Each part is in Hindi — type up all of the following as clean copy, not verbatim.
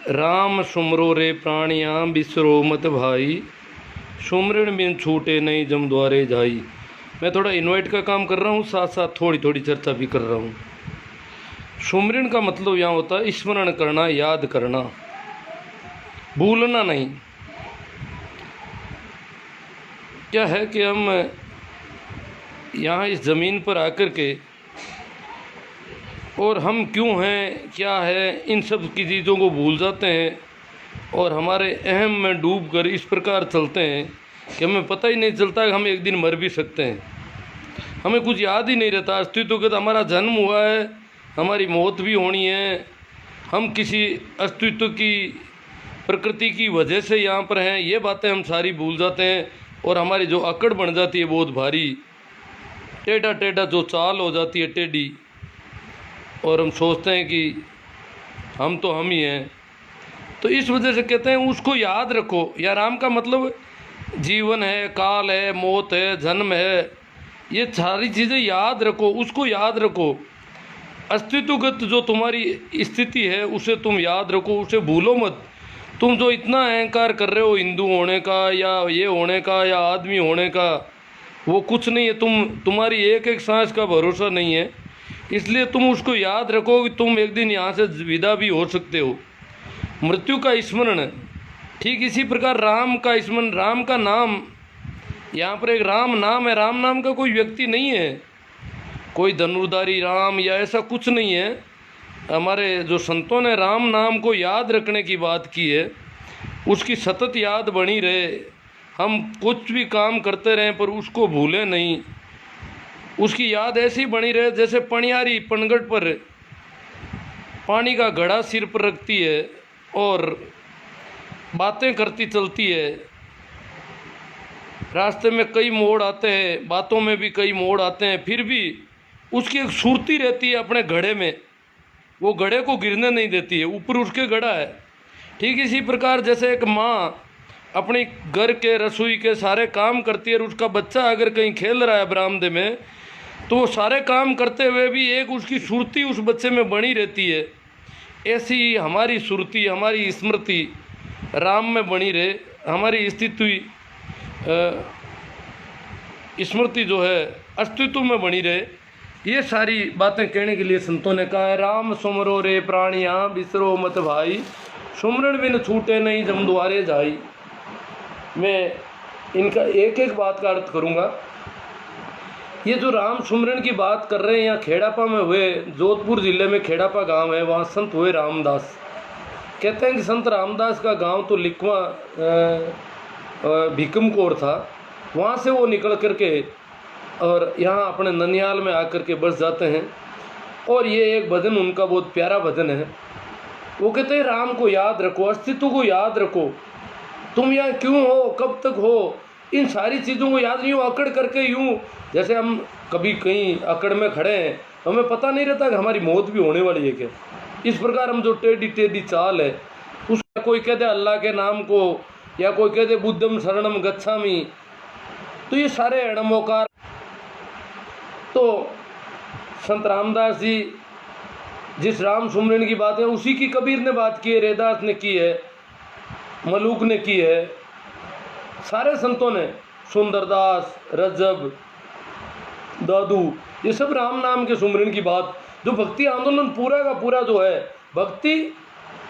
राम सुमरो रे प्राणिया बिसरो मत भाई, सुमरन बिन छूटे नहीं जम द्वारे जाई। मैं थोड़ा इनवाइट का काम कर रहा हूँ, साथ साथ थोड़ी थोड़ी चर्चा भी कर रहा हूँ। सुमरन का मतलब यहाँ होता है स्मरण करना, याद करना, भूलना नहीं। क्या है कि हम यहाँ इस ज़मीन पर आकर के और हम क्यों हैं, क्या है, इन सब की चीज़ों को भूल जाते हैं और हमारे अहम में डूब कर इस प्रकार चलते हैं कि हमें पता ही नहीं चलता कि हम एक दिन मर भी सकते हैं। हमें कुछ याद ही नहीं रहता अस्तित्व के, तो हमारा जन्म हुआ है, हमारी मौत भी होनी है, हम किसी अस्तित्व की प्रकृति की वजह से यहाँ पर हैं, ये बातें हम सारी भूल जाते हैं और हमारी जो अकड़ बन जाती है बहुत भारी, टेढ़ा टेढ़ा जो चाल हो जाती है टेढ़ी, और हम सोचते हैं कि हम तो हम ही हैं। तो इस वजह से कहते हैं उसको याद रखो। या राम का मतलब जीवन है, काल है, मौत है, जन्म है, ये सारी चीज़ें याद रखो, उसको याद रखो। अस्तित्वगत जो तुम्हारी स्थिति है उसे तुम याद रखो, उसे भूलो मत। तुम जो इतना अहंकार कर रहे हो हिंदू होने का या ये होने का या आदमी होने का, वो कुछ नहीं है। तुम्हारी एक एक सांस का भरोसा नहीं है, इसलिए तुम उसको याद रखो कि तुम एक दिन यहाँ से विदा भी हो सकते हो। मृत्यु का स्मरण, ठीक इसी प्रकार राम का स्मरण। राम का नाम, यहाँ पर एक राम नाम है, राम नाम का कोई व्यक्ति नहीं है, कोई धनुर्धारी राम या ऐसा कुछ नहीं है। हमारे जो संतों ने राम नाम को याद रखने की बात की है, उसकी सतत याद बनी रहे, हम कुछ भी काम करते रहें पर उसको भूलें नहीं, उसकी याद ऐसी बनी रहे जैसे पनियारी पनघट पर पानी का घड़ा सिर पर रखती है और बातें करती चलती है। रास्ते में कई मोड़ आते हैं, बातों में भी कई मोड़ आते हैं, फिर भी उसकी एक सुरती रहती है अपने घड़े में, वो घड़े को गिरने नहीं देती है, ऊपर उसके घड़ा है। ठीक इसी प्रकार जैसे एक माँ अपनी घर के रसोई के सारे काम करती है और उसका बच्चा अगर कहीं खेल रहा है बरामदे में, तो वो सारे काम करते हुए भी एक उसकी सुरती उस बच्चे में बनी रहती है। ऐसी ही हमारी सुरती, हमारी स्मृति राम में बनी रहे, हमारी स्थिति स्मृति जो है अस्तित्व में बनी रहे। ये सारी बातें कहने के लिए संतों ने कहा है, राम सुमरो रे प्राणिया बिसरो मत भाई, सुमरन बिन छूटे नहीं जम द्वारे जाई। मैं इनका एक एक बात का अर्थ करूँगा। ये जो राम सुमरन की बात कर रहे हैं यहाँ खेड़ापा में हुए, जोधपुर ज़िले में खेड़ापा गांव है, वहाँ संत हुए रामदास। कहते हैं कि संत रामदास का गांव तो लिखवा भीकमकोर था, वहाँ से वो निकल करके और यहाँ अपने ननिहाल में आकर के बस जाते हैं। और ये एक भजन उनका बहुत प्यारा भजन है। वो कहते हैं राम को याद रखो, अस्तित्व को याद रखो, तुम यहाँ क्यों हो, कब तक हो, इन सारी चीज़ों को याद नहीं हो। अकड़ करके यूँ जैसे हम कभी कहीं अकड़ में खड़े हैं, हमें पता नहीं रहता कि हमारी मौत भी होने वाली है क्या। इस प्रकार हम जो टेढ़ी टेढ़ी चाल है, उसका कोई कहते अल्लाह के नाम को, या कोई कहते बुद्धम शरणम गच्छामि, तो ये सारे अणमोकार। तो संत रामदास जी जिस राम सुमरन की बात है उसी की कबीर ने बात की है, रैदास ने की है, मलूक ने की है, सारे संतों ने, सुंदरदास, रजब, दादू, ये सब राम नाम के सुमरन की बात। जो भक्ति आंदोलन पूरा का पूरा जो है भक्ति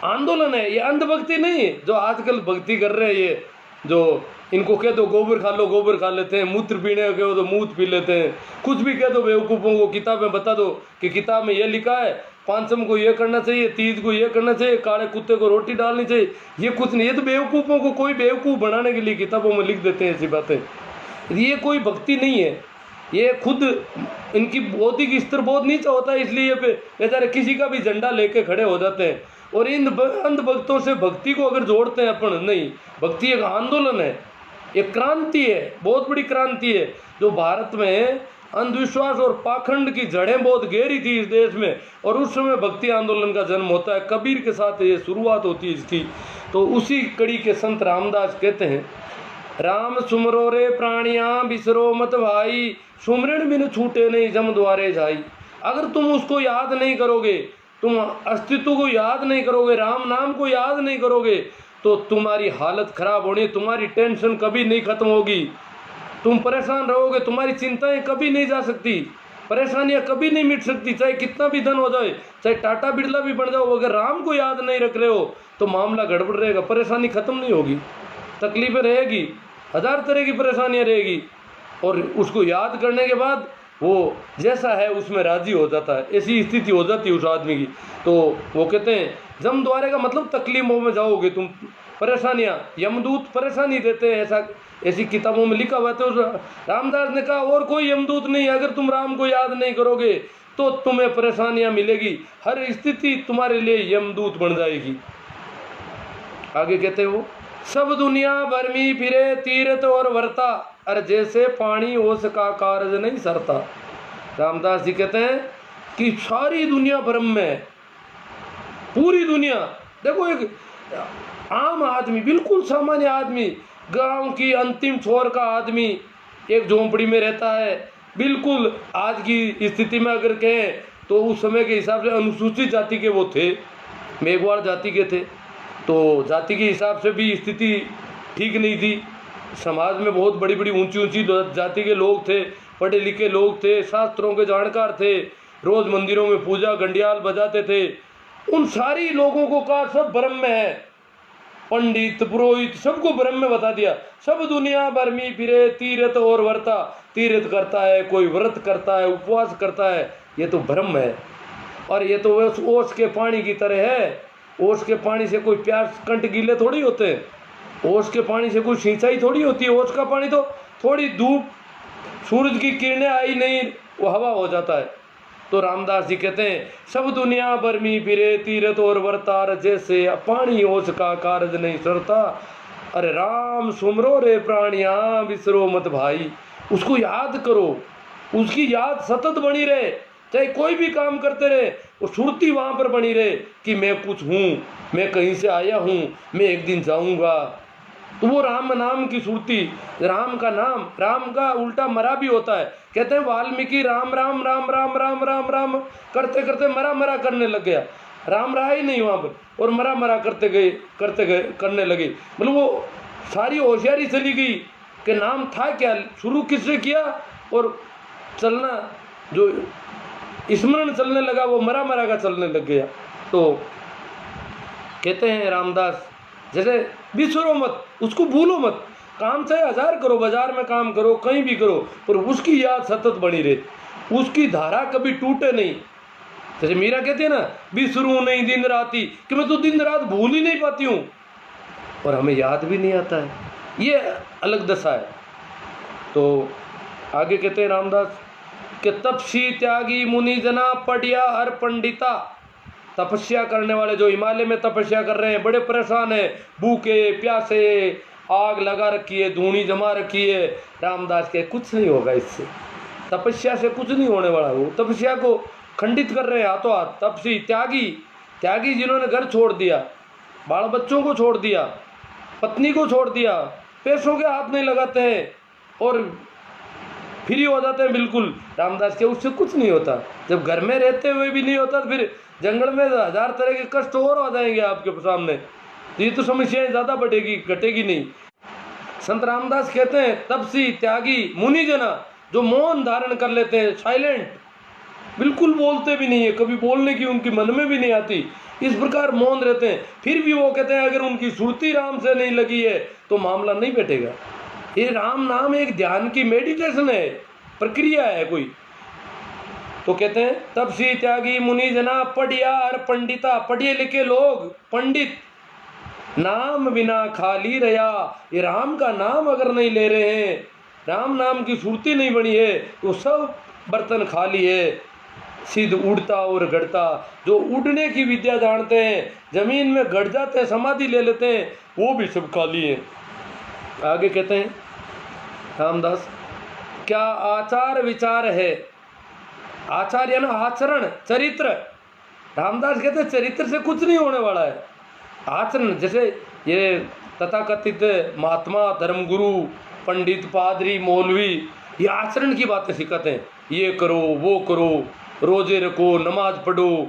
आंदोलन है, ये अंधभक्ति नहीं। जो आजकल भक्ति कर रहे हैं, ये जो इनको कह दो गोबर खा लो, गोबर खा लेते हैं, मूत्र पीने को कहो तो मूत्र पी लेते हैं, कुछ भी कह दो बेवकूफ़ों को, किताब में बता दो कि किताब में ये लिखा है पांचम को ये करना चाहिए, तीज को ये करना चाहिए, काले कुत्ते को रोटी डालनी चाहिए, ये कुछ नहीं। ये तो बेवकूफ़ों को कोई बेवकूफ़ बनाने के लिए किताबों में लिख देते हैं ऐसी बातें। ये कोई भक्ति नहीं है, ये खुद इनकी बौद्धिक स्तर बहुत नीचा होता है, इसलिए बेचारे किसी का भी झंडा लेके खड़े हो जाते हैं। और इन अंधभक्तों से भक्ति को अगर जोड़ते हैं अपन, नहीं, भक्ति एक आंदोलन है, एक क्रांति है, बहुत बड़ी क्रांति है। जो भारत में अंधविश्वास और पाखंड की जड़ें बहुत गहरी थी इस देश में, और उस समय भक्ति आंदोलन का जन्म होता है, कबीर के साथ ये शुरुआत होती है इसकी। तो उसी कड़ी के संत रामदास कहते हैं, राम सुमरो रे प्राणिया बिसरो मत भाई, सुमरन बिन छूटे नहीं जम द्वारे जाई। अगर तुम उसको याद नहीं करोगे तुम अस्तित्व को याद नहीं करोगे, राम नाम को याद नहीं करोगे, तो तुम्हारी हालत खराब होनी, तुम्हारी टेंशन कभी नहीं खत्म होगी, तुम परेशान रहोगे, तुम्हारी चिंताएं कभी नहीं जा सकती, परेशानियां कभी नहीं मिट सकती, चाहे कितना भी धन हो जाए, चाहे टाटा बिरला भी बन जाओ, अगर राम को याद नहीं रख रहे हो तो मामला गड़बड़ रहेगा, परेशानी खत्म नहीं होगी, तकलीफें रहेगी, हजार तरह की परेशानियां रहेगी। और उसको याद करने के बाद वो जैसा है उसमें राजी हो जाता है, ऐसी स्थिति हो जाती है उस आदमी की। तो वो कहते हैं जम द्वारे का मतलब तकलीफों में जाओगे तुम, परेशानियां, यमदूत परेशानी देते हैं, ऐसा ऐसी किताबों में लिखा हुआ है। तो रामदास ने कहा और कोई यमदूत नहीं, अगर तुम राम को याद नहीं करोगे तो तुम्हें परेशानियां मिलेगी, हर स्थिति तुम्हारे लिए यमदूत बन जाएगी। आगे कहते हैं वो सब दुनिया भर में फिरे तीर्थ और वर्ता, अरे जैसे पानी ओस का कारज नहीं सरता। रामदास जी कहते हैं कि सारी दुनिया भ्रम में, पूरी दुनिया, देखो एक आम आदमी, बिल्कुल सामान्य आदमी, गांव की अंतिम छोर का आदमी एक झोंपड़ी में रहता है, बिल्कुल आज की स्थिति में अगर कहें तो उस समय के हिसाब से अनुसूचित जाति के वो थे, मेघवाड़ जाति के थे, तो जाति के हिसाब से भी स्थिति ठीक नहीं थी, समाज में बहुत बड़ी बड़ी ऊंची ऊंची जाति के लोग थे, पढ़े लिखे लोग थे, शास्त्रों के जानकार थे, रोज मंदिरों में पूजा घंटियाल बजाते थे। उन सारी लोगों को कहा सब ब्रह्म में है, पंडित पुरोहित सबको ब्रह्म में बता दिया। सब दुनिया भर में फिरे तीर्थ और वर्ता, तीर्थ करता है, कोई व्रत करता है, उपवास करता है, ये तो ब्रह्म है। और ये तो ओस के पानी की तरह है, ओस के पानी से कोई प्यास कंठ गीले थोड़ी होते हैं, ओस के पानी से कोई सिंचाई थोड़ी होती है, ओस का पानी तो थोड़ी धूप सूरज की किरणें आई नहीं वो हवा हो जाता है। तो रामदास जी कहते हैं सब दुनिया भर में फिरे तीर्थ और वर्तार, जैसे पानी ओस का कारज नहीं सरता, अरे राम सुमरो रे प्राणिया बिसरो मत भाई। उसको याद करो, उसकी याद सतत बनी रहे, चाहे कोई भी काम करते रहे, वो सुरती वहाँ पर बनी रहे कि मैं कुछ हूँ, मैं कहीं से आया हूँ, मैं एक दिन जाऊँगा। तो वो राम नाम की सुरती, राम का नाम, राम का उल्टा मरा भी होता है। कहते हैं वाल्मीकि राम राम राम राम राम राम राम करते करते मरा मरा करने लग गया, राम रहा ही नहीं वहाँ पर, और मरा मरा करते गए करने लगे। मतलब वो सारी होशियारी चली गई कि नाम था क्या, शुरू किससे किया, और चलना जो स्मरण चलने लगा वो मरा मरा का चलने लग गया। तो कहते हैं रामदास जैसे बिसरो मत, उसको भूलो मत, काम चाहे हजार करो, बाजार में काम करो, कहीं भी करो, पर उसकी याद सतत बनी रहे, उसकी धारा कभी टूटे नहीं। जैसे मीरा कहती है ना बिसरू नहीं दिन राती, कि मैं तो दिन रात भूल ही नहीं पाती हूँ और हमें याद भी नहीं आता है, ये अलग दशा है। तो आगे कहते हैं रामदास कि तपसी त्यागी मुनि जना पढ़िया हर पंडिता, तपस्या करने वाले जो हिमालय में तपस्या कर रहे हैं, बड़े परेशान हैं, भूखे प्यासे, आग लगा रखी है, धूनी जमा रखी है, रामदास के कुछ नहीं होगा इससे, तपस्या से कुछ नहीं होने वाला। वो तपस्या को खंडित कर रहे हैं हाथों हाथ। तपसी त्यागी, त्यागी जिन्होंने घर छोड़ दिया, बाल बच्चों को छोड़ दिया, पत्नी को छोड़ दिया, पैसों के हाथ नहीं लगाते हैं और फ्री हो जाते हैं बिल्कुल, रामदास के उससे कुछ नहीं होता। जब घर में रहते हुए भी नहीं होता तो फिर जंगल में हजार तरह के कष्ट और आ जाएंगे आपके सामने, ये तो समस्याएं ज़्यादा बढ़ेगी, घटेगी नहीं। संत रामदास कहते हैं तपसी त्यागी मुनि जना, जो मौन धारण कर लेते हैं, साइलेंट, बिल्कुल बोलते भी नहीं है, कभी बोलने की उनकी मन में भी नहीं आती, इस प्रकार मौन रहते हैं। फिर भी वो कहते हैं अगर उनकी सुरती राम से नहीं लगी है तो मामला नहीं बैठेगा। ये राम नाम एक ध्यान की मेडिटेशन है, प्रक्रिया है कोई। तो कहते हैं तपसी त्यागी मुनि जना पढ़िया और पंडिता, पढ़े लिखे लोग, पंडित, नाम बिना खाली रहा, ये राम का नाम अगर नहीं ले रहे हैं, राम नाम की सुरती नहीं बनी है तो सब बर्तन खाली है। सिद्ध उड़ता और गढ़ता, जो उड़ने की विद्या जानते हैं, जमीन में गड़ जाते हैं, समाधि ले लेते हैं, वो भी सब खाली है। आगे कहते हैं रामदास क्या आचार विचार है, आचार यानी आचरण, चरित्र। रामदास कहते हैं चरित्र से कुछ नहीं होने वाला है, आचरण। जैसे ये तथाकथित महात्मा, धर्मगुरु, पंडित, पादरी, मौलवी, ये आचरण की बातें सिखाते हैं, ये करो वो करो, रोजे रखो, नमाज पढ़ो,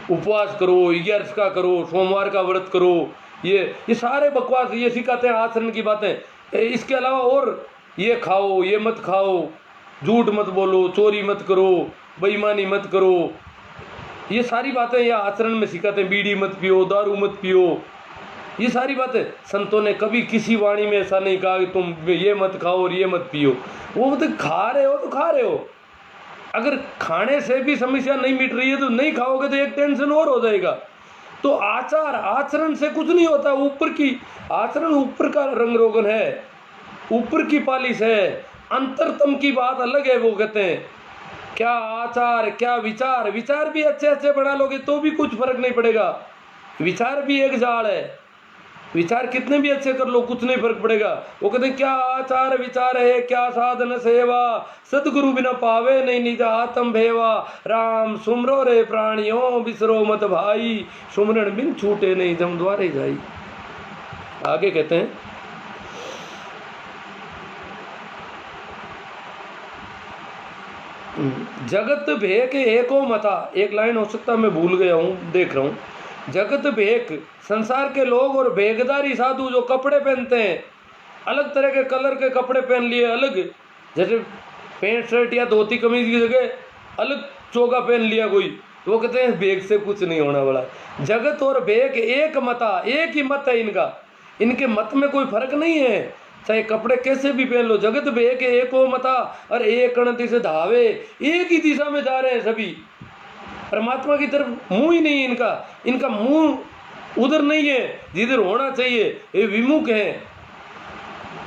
उपवास करो, 11 का करो, सोमवार का व्रत करो, ये सारे बकवास ये सिखाते हैं आचरण की बातें। इसके अलावा और ये खाओ, ये मत खाओ, झूठ मत बोलो, चोरी मत करो, बेईमानी मत करो, ये सारी बातें ये आचरण में सिखाते हैं। बीड़ी मत पियो, दारू मत पियो, ये सारी बातें संतों ने कभी किसी वाणी में ऐसा नहीं कहा कि तुम ये मत खाओ और ये मत पियो। वो मतलब खा रहे हो तो खा रहे हो, अगर खाने से भी समस्या नहीं मिट रही है तो नहीं खाओगे तो एक टेंशन और हो जाएगा। तो आचरण से कुछ नहीं होता। ऊपर की आचरण ऊपर का रंग रोगन है, ऊपर की पालिश है, अंतरतम की बात अलग है। वो कहते हैं क्या आचार क्या विचार, विचार भी अच्छे अच्छे बना लोगे तो भी कुछ फर्क नहीं पड़ेगा। विचार भी एक जाल है, विचार कितने भी अच्छे कर लो कुछ नहीं फर्क पड़ेगा। वो कहते हैं क्या आचार विचार है, क्या साधन सेवा, सतगुरु बिना पावे नहीं निज आत्म भेवा। राम सुमरो रे प्राणियों बिसरो मत भाई, सुमरण बिन छूटे नहीं जम द्वारे जाई। आगे कहते हैं जगत भेक एको मता, एक लाइन हो सकता है मैं भूल गया हूँ, देख रहा हूँ। जगत भेक, संसार के लोग और भेगदारी साधु जो कपड़े पहनते हैं, अलग तरह के कलर के कपड़े पहन लिए, अलग जैसे पैंट शर्ट या धोती कमीज की जगह अलग चोगा पहन लिया कोई, तो वो कहते हैं भेग से कुछ नहीं होने वाला। जगत और भेग एक मता, एक ही मत है इनका, इनके मत में कोई फर्क नहीं है, चाहे कपड़े कैसे भी पहन लो। जगत भेग एको मता और एक दिशा धावे, एक ही दिशा में जा रहे हैं सभी, परमात्मा की तरफ मुंह ही नहीं इनका, इनका मुंह उधर नहीं है जिधर होना चाहिए, ये विमुख है,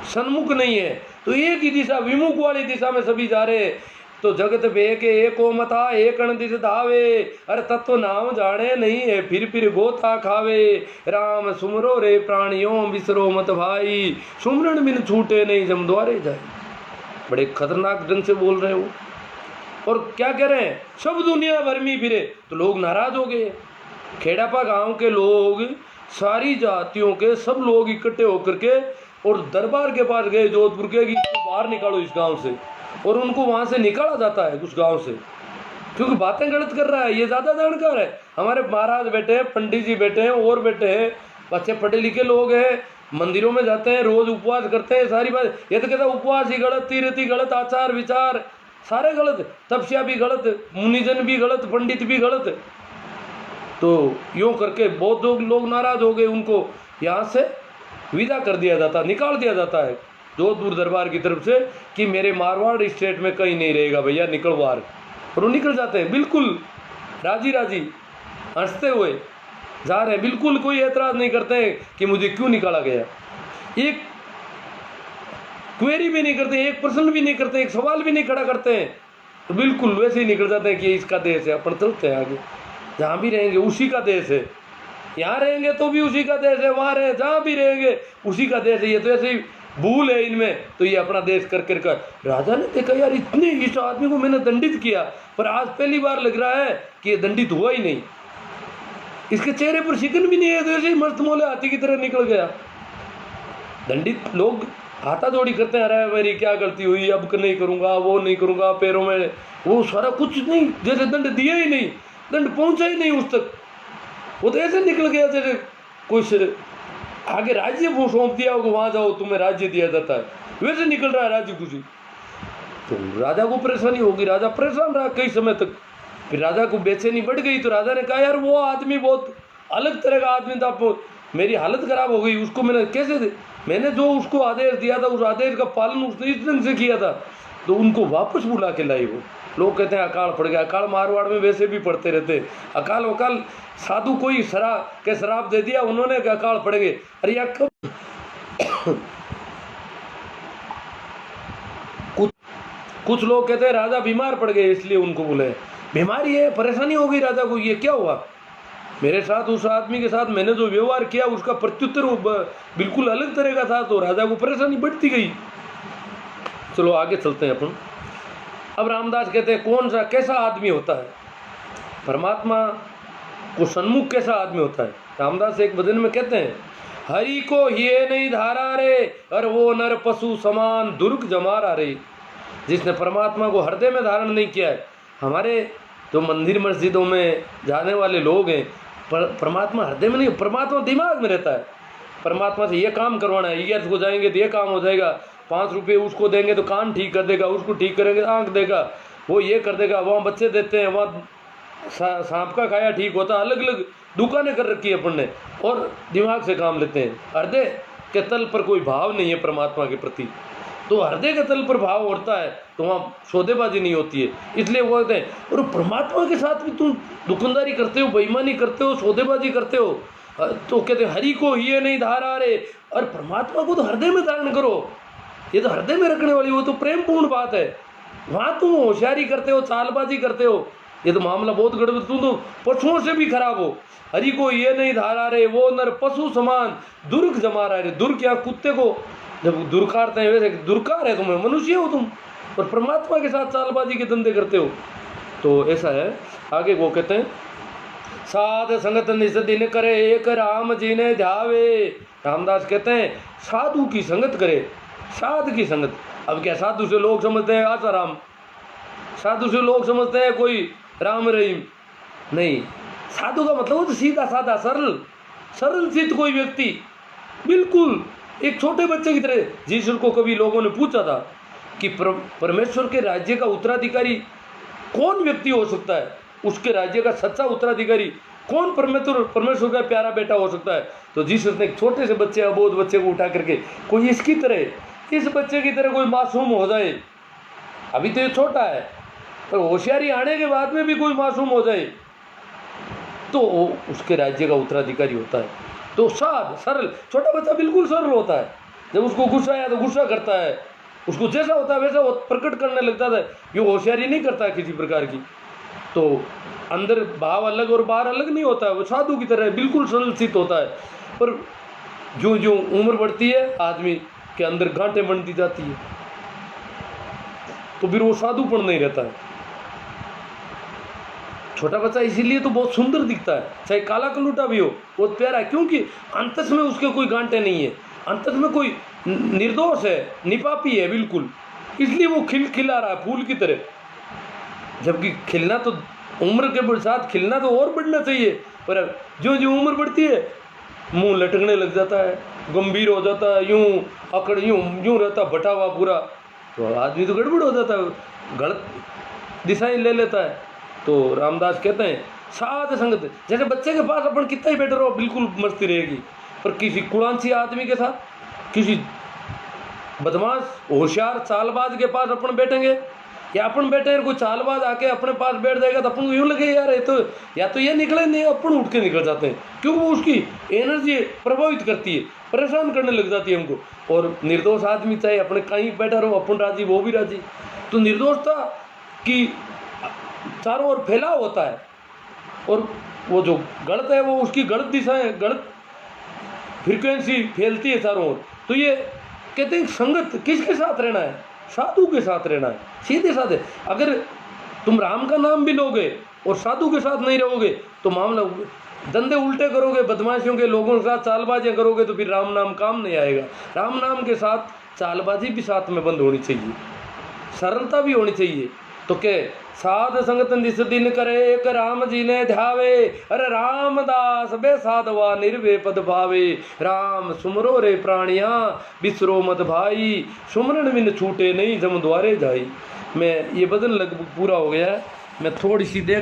सन्मुख नहीं है। तो एक ही दिशा विमुख वाली दिशा में सभी जा रहे हैं। तो जगत भेके एको मता एक दिश धावे, अरे तत्व नाम जाने नहीं है फिर गोता खावे। राम सुमरो रे प्राणियों बिसरो मत भाई, सुमरण बिन छूटे नहीं जम द्वारे जाए। बड़े खतरनाक ढंग से बोल रहे हो। और क्या कह रहे हैं, सब दुनिया भर में फिरे, तो लोग नाराज हो गए। खेड़ापा गांव के लोग, सारी जातियों के सब लोग इकट्ठे होकर के और दरबार के पास गए जोधपुर के कि इसको बाहर निकालो इस गांव से, और उनको वहां से निकाला जाता है उस गांव से, क्योंकि बातें गलत कर रहा है। ये ज्यादा जानकार है, हमारे महाराज बैठे हैं, पंडित जी बैठे हैं और बैठे हैं, अच्छे पढ़े लिखे लोग हैं, मंदिरों में जाते हैं, रोज उपवास करते हैं, सारी बात। ये तो कहता है उपवास ही गलत, तीर्थी गलत, आचार विचार सारे गलत, तपस्या भी गलत, मुनिजन भी गलत, पंडित भी गलत। तो यूं करके बहुत लोग नाराज हो गए, उनको यहाँ से विदा कर दिया जाता, निकाल दिया जाता है जोधपुर दरबार की तरफ से कि मेरे मारवाड़ स्टेट में कहीं नहीं रहेगा भैया, निकल बाहर। और वो निकल जाते हैं बिल्कुल राजी राजी, हंसते हुए जा रहे हैं, बिल्कुल कोई एतराज नहीं करते हैं कि मुझे क्यों निकाला गया। एक क्वेरी भी नहीं करते, एक प्रश्न भी नहीं करते, एक सवाल भी नहीं खड़ा करते हैं, तो बिल्कुल वैसे ही निकल जाते हैं कि इसका देश है, अपन चलते हैं आगे, जहाँ भी रहेंगे उसी का देश है, यहाँ रहेंगे तो भी उसी का देश है, वहाँ रहे जहाँ भी रहेंगे उसी का देश है। ये तो ऐसे ही भूल है इनमें, तो ये अपना देश कर कर कर। राजा ने देखा यार इतने इस आदमी को मैंने दंडित किया, पर आज पहली बार लग रहा है कि ये दंडित हुआ ही नहीं, इसके चेहरे पर शिकन भी नहीं है, तो ऐसे ही मस्त मोले हाथी की तरह निकल गया। दंडित लोग हाथा जोड़ी करते हैं, अरे मेरी क्या गलती हुई, अब नहीं करूंगा, वो नहीं करूंगा, पैरों में वो सारा कुछ नहीं, जैसे दंड दिया ही नहीं, दंड पहुंचा ही नहीं उस तक। वो तो ऐसे निकल गया जैसे कुछ आगे राज्य वो सौंप दिया होगा, वहां जाओ तुम्हें राज्य दिया जाता है, वैसे निकल रहा है राज्य खुशी। तो राजा को परेशानी होगी, राजा परेशान रहा कई समय तक। फिर राजा को बेचैनी बढ़ गई, तो राजा ने कहा यार वो आदमी बहुत अलग तरह का आदमी था, मेरी हालत खराब हो गई, उसको मैंने जो उसको आदेश दिया था उस आदेश का पालन उसने इस ढंग से किया था, तो उनको वापस बुला के लाई। वो लोग कहते हैं अकाल पड़ गया, अकाल मारवाड़ में वैसे भी पड़ते रहते, अकाल वकाल साधु कोई शराब दे दिया उन्होंने अकाल पड़ गए। अरे यार कुछ लोग कहते हैं राजा बीमार पड़ गए इसलिए उनको बुलाए, बीमारी है, परेशानी हो गई राजा को, ये क्या हुआ मेरे साथ, उस आदमी के साथ मैंने जो व्यवहार किया उसका प्रत्युत्तर बिल्कुल अलग तरह का था, तो राजा को परेशानी बढ़ती गई। चलो आगे चलते हैं अपन। अब रामदास कहते हैं कौन सा कैसा आदमी होता है, परमात्मा को सन्मुख कैसा आदमी होता है। रामदास एक भजन में कहते हैं हरि को ये नहीं धारा रे, और वो नर पशु समान दुर्ग जमारा रे। जिसने परमात्मा को हृदय में धारण नहीं किया है, हमारे जो मंदिर मस्जिदों में जाने वाले लोग हैं, परमात्मा हृदय में नहीं, परमात्मा दिमाग में रहता है। परमात्मा से ये काम करवाना है, ये को जाएंगे तो ये काम हो जाएगा, 5 रुपये उसको देंगे तो कान ठीक कर देगा, उसको ठीक करेंगे आँख देगा, वो ये कर देगा, वहाँ बच्चे देते हैं, वहाँ सांप का खाया ठीक होता। अलग अलग दुकानें कर रखी है अपन ने और दिमाग से काम लेते हैं। हृदय के तल पर कोई भाव नहीं है परमात्मा के प्रति। तो हृदय के तल पर भाव होता है तो वहाँ सौदेबाजी नहीं होती है। इसलिए वो कहते हैं, और परमात्मा के साथ भी तुम दुकानदारी करते हो, बेईमानी करते हो, सौदेबाजी करते हो, तो कहते हरि को ये नहीं धारा रे, और परमात्मा को तो हृदय में धारण करो। ये तो हृदय में रखने वाली वो तो प्रेमपूर्ण बात है। वहाँ तुम होशियारी करते हो, चालबाजी करते हो, ये तो मामला बहुत गड़बड़। तुम तो पशुओं से भी खराब हो। हरि को ये नहीं धारा रे, वो नर पशु समान दुर्ग जमा रहा रे। दुर्ग क्या, कुत्ते को जब दुर्कारते हैं वैसे दुर्कार है तुम्हें, मनुष्य हो तुम, और परमात्मा के साथ चालबाजी के धंधे करते हो। तो ऐसा है। आगे वो कहते हैं, साध संगत निज दिन करे, एक राम जी ने ध्यावे। रामदास कहते हैं साधु की संगत करे, साध की संगत। अब क्या साधु से लोग समझते हैं आचा राम, साधु से लोग समझते हैं कोई राम रहीम, नहीं। साधु का मतलब तो सीधा साधा सरल सरल चित्त कोई व्यक्ति, बिल्कुल एक छोटे बच्चे की तरह। जीसस को कभी लोगों ने पूछा था कि परमेश्वर के राज्य का उत्तराधिकारी कौन व्यक्ति हो सकता है, उसके राज्य का सच्चा उत्तराधिकारी कौन परमेश्वर का प्यारा बेटा हो सकता है। तो जीसस ने एक छोटे से बच्चे, अबोध बच्चे को उठा करके, कोई इसकी तरह, इस बच्चे की तरह कोई मासूम हो जाए, अभी तो ये छोटा है, पर होशियारी आने के बाद में भी कोई मासूम हो जाए तो उसके राज्य का उत्तराधिकारी होता है। तो साध सरल, छोटा बच्चा बिल्कुल सरल होता है। जब उसको गुस्सा आया तो गुस्सा करता है, उसको जैसा होता है वैसा वो प्रकट करने लगता है। ये होशियारी नहीं करता है किसी प्रकार की। तो अंदर भाव अलग और बाहर अलग नहीं होता है, वो साधु की तरह बिल्कुल सरल चित्त होता है। पर जो जो उम्र बढ़ती है आदमी के अंदर गांठें बनती जाती है, तो फिर वो साधुपन नहीं रहता है। छोटा बच्चा इसीलिए तो बहुत सुंदर दिखता है, चाहे काला कलूटा भी हो, बहुत प्यारा है, क्योंकि अंतस में उसके कोई गांठें नहीं है, अंतस में कोई निर्दोष है, निपापी है बिल्कुल, इसलिए वो खिला रहा है फूल की तरह। जबकि खिलना तो उम्र के साथ खिलना तो और बढ़ना चाहिए, पर जो जो उम्र बढ़ती है मुंह लटकने लग जाता है, गंभीर हो जाता है, यूं अकड़ यूं रहता बटा हुआ पूरा, तो आदमी तो गड़बड़ हो जाता है, गलत दिशाएं ले लेता है। तो रामदास कहते हैं साध संगत, जैसे बच्चे के पास अपन कितना ही बेटर हो बिल्कुल मस्ती रहेगी, पर किसी कुड़ांची आदमी के साथ, किसी बदमाश होशियार चालबाज के पास अपन बैठेंगे, या अपन बैठे कोई चालबाज आके अपने पास बैठ जाएगा तो अपन को यूँ लगे यार ये तो या तो ये निकले नहीं, अपन उठ के निकल जाते हैं, क्योंकि वो उसकी एनर्जी प्रभावित करती है, परेशान करने लग जाती है हमको। और निर्दोष आदमी चाहे अपने कहीं बैठा रहो, अपन राजी वो भी राजी। तो निर्दोषता की चारों ओर फैलाव होता है, और वो जो गलत है वो उसकी गलत दिशाएं, गलत फ्रीक्वेंसी फैलती है चारों ओर। तो ये कहते हैं संगत किसके साथ रहना है, साधु के साथ रहना है, सीधे साधे। अगर तुम राम का नाम भी लोगे और साधु के साथ नहीं रहोगे तो मामला, धंधे उल्टे करोगे, बदमाशियों के लोगों के साथ चालबाजियाँ करोगे, तो फिर राम नाम काम नहीं आएगा। राम नाम के साथ चालबाजी भी साथ में बंद होनी चाहिए, सरलता भी होनी चाहिए। तो क्या साध संगत निस दिन करे, एक राम जी ने ध्यावे। अरे रामदास बे साधवा निर्वे पद भावे। राम सुमरो रे प्राणिया बिसरो मत भाई, सुमरन बिन छूटे नहीं जम द्वारे जाई। मैं ये बदन लगभग पूरा हो गया है, मैं थोड़ी सी देर